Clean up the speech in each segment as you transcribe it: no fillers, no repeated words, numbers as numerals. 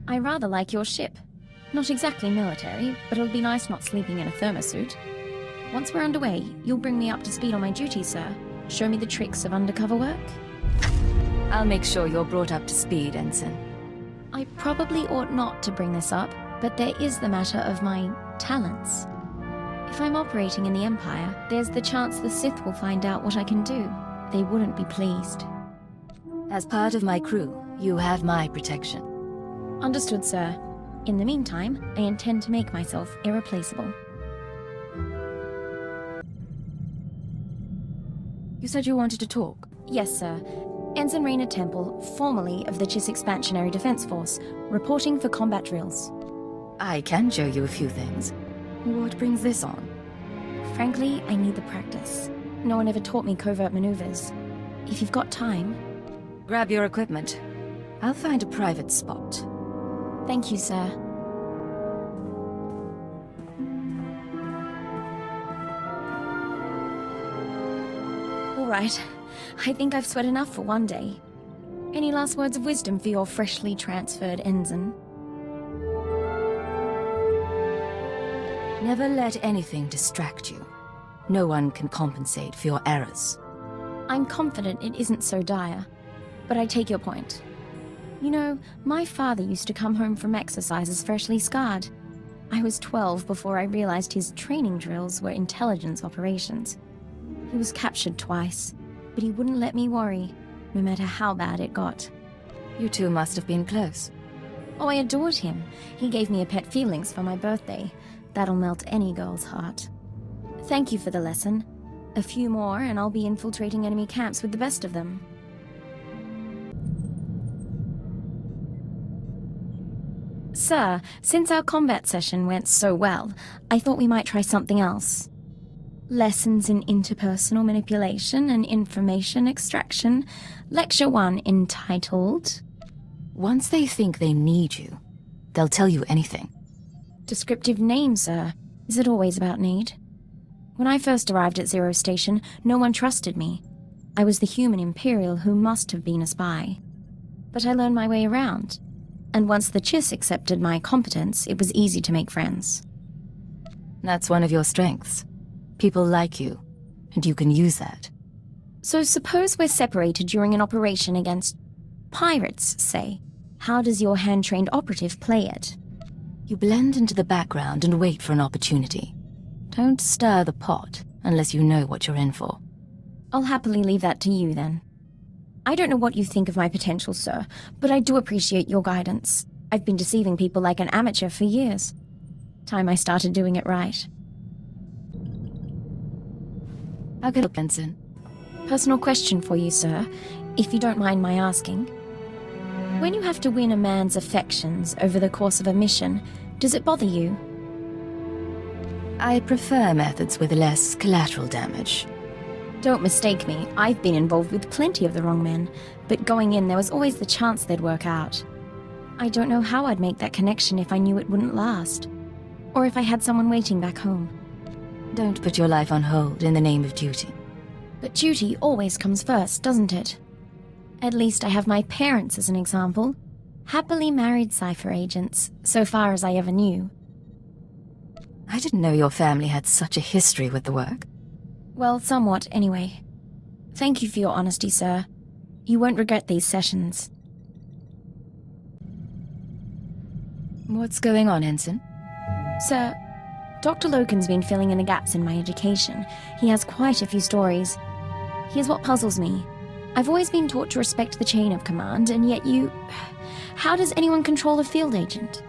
I rather like your ship. Not exactly military, but it'll be nice not sleeping in a thermosuit. Once we're underway, you'll bring me up to speed on my duties, sir. Show me the tricks of undercover work. I'll make sure you're brought up to speed, Ensign. I probably ought not to bring this up, but there is the matter of my talents. If I'm operating in the Empire, there's the chance the Sith will find out what I can do. They wouldn't be pleased. As part of my crew, you have my protection. Understood, sir. In the meantime, I intend to make myself irreplaceable. You said you wanted to talk? Yes, sir. Ensign Raina Temple, formerly of the Chiss Expansionary Defense Force, reporting for combat drills. I can show you a few things. What brings this on? Frankly, I need the practice. No one ever taught me covert maneuvers. If you've got time... Grab your equipment. I'll find a private spot. Thank you, sir. All right. I think I've sweat enough for one day. Any last words of wisdom for your freshly transferred ensign? Never let anything distract you. No one can compensate for your errors. I'm confident it isn't so dire, but I take your point. You know, my father used to come home from exercises freshly scarred. I was 12 before I realized his training drills were intelligence operations. He was captured twice, but he wouldn't let me worry, no matter how bad it got. You two must have been close. Oh, I adored him. He gave me a pet feelings for my birthday. That'll melt any girl's heart. Thank you for the lesson. A few more and I'll be infiltrating enemy camps with the best of them. Sir, since our combat session went so well, I thought we might try something else. Lessons in interpersonal manipulation and information extraction. Lecture 1 entitled... Once they think they need you, they'll tell you anything. Descriptive name, sir. Is it always about need? When I first arrived at Zero Station, no one trusted me. I was the human Imperial who must have been a spy. But I learned my way around. And once the Chiss accepted my competence, it was easy to make friends. That's one of your strengths. People like you, and you can use that. So suppose we're separated during an operation against pirates, say. How does your hand-trained operative play it? You blend into the background and wait for an opportunity. Don't stir the pot unless you know what you're in for. I'll happily leave that to you, then. I don't know what you think of my potential, sir, but I do appreciate your guidance. I've been deceiving people like an amateur for years. Time I started doing it right. How can I help, Ensign? Personal question for you, sir, if you don't mind my asking. When you have to win a man's affections over the course of a mission, does it bother you? I prefer methods with less collateral damage. Don't mistake me, I've been involved with plenty of the wrong men, but going in there was always the chance they'd work out. I don't know how I'd make that connection if I knew it wouldn't last. Or if I had someone waiting back home. Don't put your life on hold in the name of duty. But duty always comes first, doesn't it? At least I have my parents as an example. Happily married cipher agents, so far as I ever knew. I didn't know your family had such a history with the work. Well, somewhat, anyway. Thank you for your honesty, sir. You won't regret these sessions. What's going on, Ensign? Sir, Dr. Loken's been filling in the gaps in my education. He has quite a few stories. Here's what puzzles me. I've always been taught to respect the chain of command, and yet you... How does anyone control a field agent?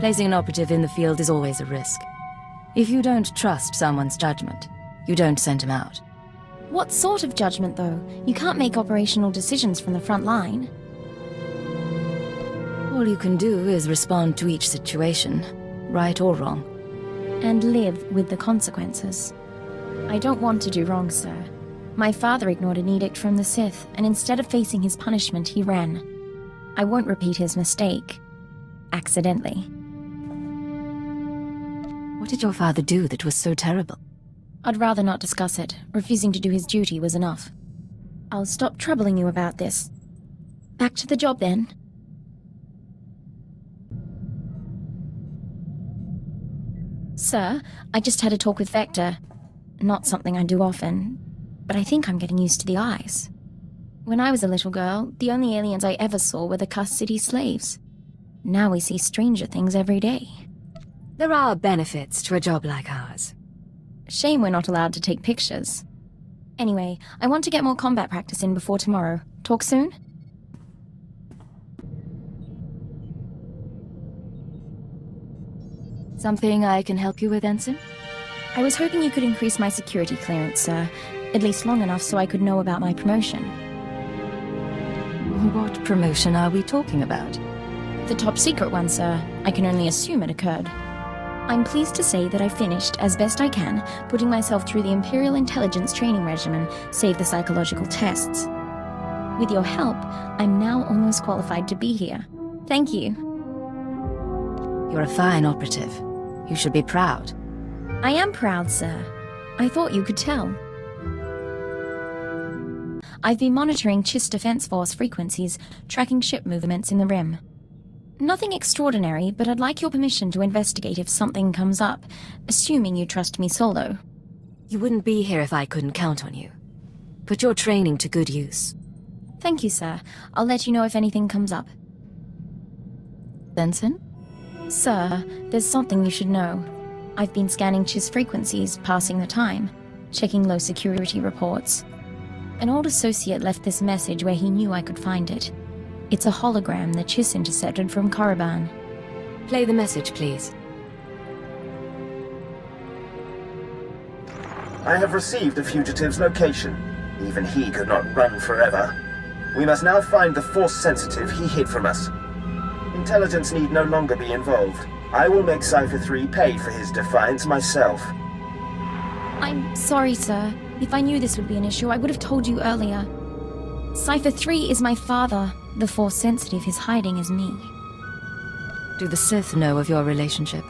Placing an operative in the field is always a risk. If you don't trust someone's judgment, you don't send him out. What sort of judgment, though? You can't make operational decisions from the front line. All you can do is respond to each situation, right or wrong. And live with the consequences. I don't want to do wrong, sir. My father ignored an edict from the Sith, and instead of facing his punishment, he ran. I won't repeat his mistake. Accidentally. What did your father do that was so terrible? I'd rather not discuss it. Refusing to do his duty was enough. I'll stop troubling you about this. Back to the job, then. Sir, I just had a talk with Vector. Not something I do often, but I think I'm getting used to the eyes. When I was a little girl, the only aliens I ever saw were the cussed city slaves. Now we see stranger things every day. There are benefits to a job like ours. Shame we're not allowed to take pictures. Anyway, I want to get more combat practice in before tomorrow. Talk soon? Something I can help you with, Ensign? I was hoping you could increase my security clearance, sir. At least long enough so I could know about my promotion. What promotion are we talking about? The top secret one, sir. I can only assume it occurred. I'm pleased to say that I finished, as best I can, putting myself through the Imperial intelligence training regimen, save the psychological tests. With your help, I'm now almost qualified to be here. Thank you. You're a fine operative. You should be proud. I am proud, sir. I thought you could tell. I've been monitoring Chiss Defense Force frequencies, tracking ship movements in the Rim. Nothing extraordinary, but I'd like your permission to investigate if something comes up, assuming you trust me solo. You wouldn't be here if I couldn't count on you. Put your training to good use. Thank you, sir. I'll let you know if anything comes up. Ensign? Sir, there's something you should know. I've been scanning Chiss frequencies, passing the time, checking low security reports. An old associate left this message where he knew I could find it. It's a hologram that Chiss intercepted from Korriban. Play the message, please. I have received the fugitive's location. Even he could not run forever. We must now find the Force sensitive he hid from us. Intelligence need no longer be involved. I will make Cypher 3 pay for his defiance myself. I'm sorry, sir. If I knew this would be an issue, I would have told you earlier. Cypher 3 is my father. The Force sensitive is hiding is me. Do the Sith know of your relationship?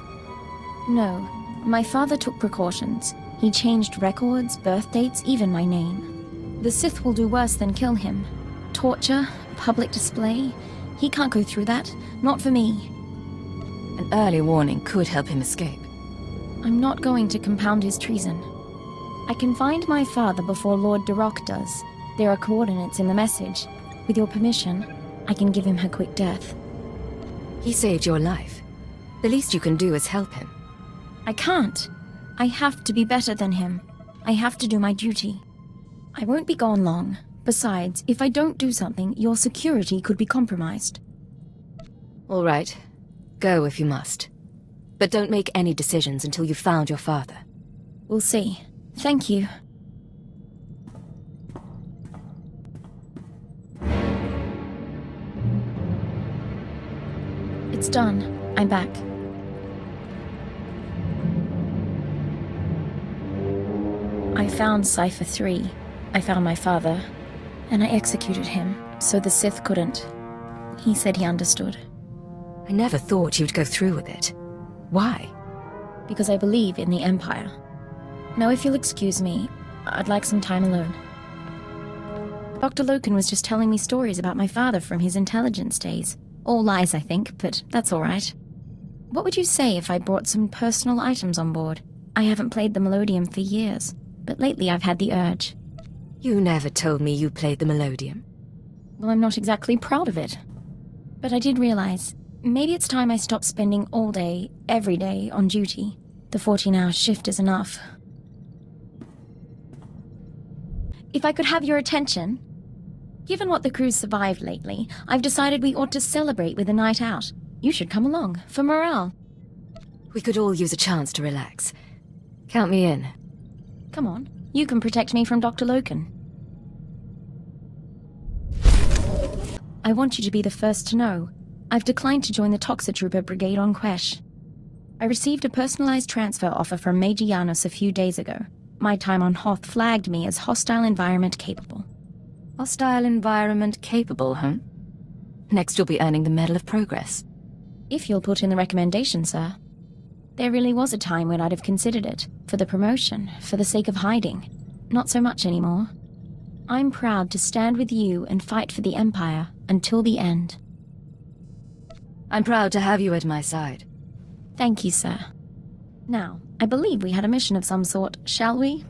No. My father took precautions. He changed records, birth dates, even my name. The Sith will do worse than kill him. Torture, public display. He can't go through that. Not for me. An early warning could help him escape. I'm not going to compound his treason. I can find my father before Lord Darok does. There are coordinates in the message. With your permission, I can give him her quick death. He saved your life. The least you can do is help him. I can't. I have to be better than him. I have to do my duty. I won't be gone long. Besides, if I don't do something, your security could be compromised. All right. Go if you must. But don't make any decisions until you've found your father. We'll see. Thank you. It's done. I'm back. I found Cypher 3. I found my father. And I executed him, so the Sith couldn't. He said he understood. I never thought you'd go through with it. Why? Because I believe in the Empire. Now, if you'll excuse me, I'd like some time alone. Dr. Loken was just telling me stories about my father from his intelligence days. All lies, I think, but that's all right. What would you say if I brought some personal items on board? I haven't played the Melodium for years, but lately I've had the urge. You never told me you played the Melodium. Well, I'm not exactly proud of it. But I did realize, maybe it's time I stopped spending all day, every day, on duty. The 14-hour shift is enough. If I could have your attention. Given what the crew's survived lately, I've decided we ought to celebrate with a night out. You should come along, for morale. We could all use a chance to relax. Count me in. Come on, you can protect me from Dr. Loken. I want you to be the first to know. I've declined to join the Toxitrooper Brigade on Quesh. I received a personalized transfer offer from Major Janos a few days ago. My time on Hoth flagged me as hostile environment capable. Hostile environment capable, huh? Next you'll be earning the Medal of Progress. If you'll put in the recommendation, sir. There really was a time when I'd have considered it. For the promotion, for the sake of hiding. Not so much anymore. I'm proud to stand with you and fight for the Empire until the end. I'm proud to have you at my side. Thank you, sir. Now, I believe we had a mission of some sort, shall we?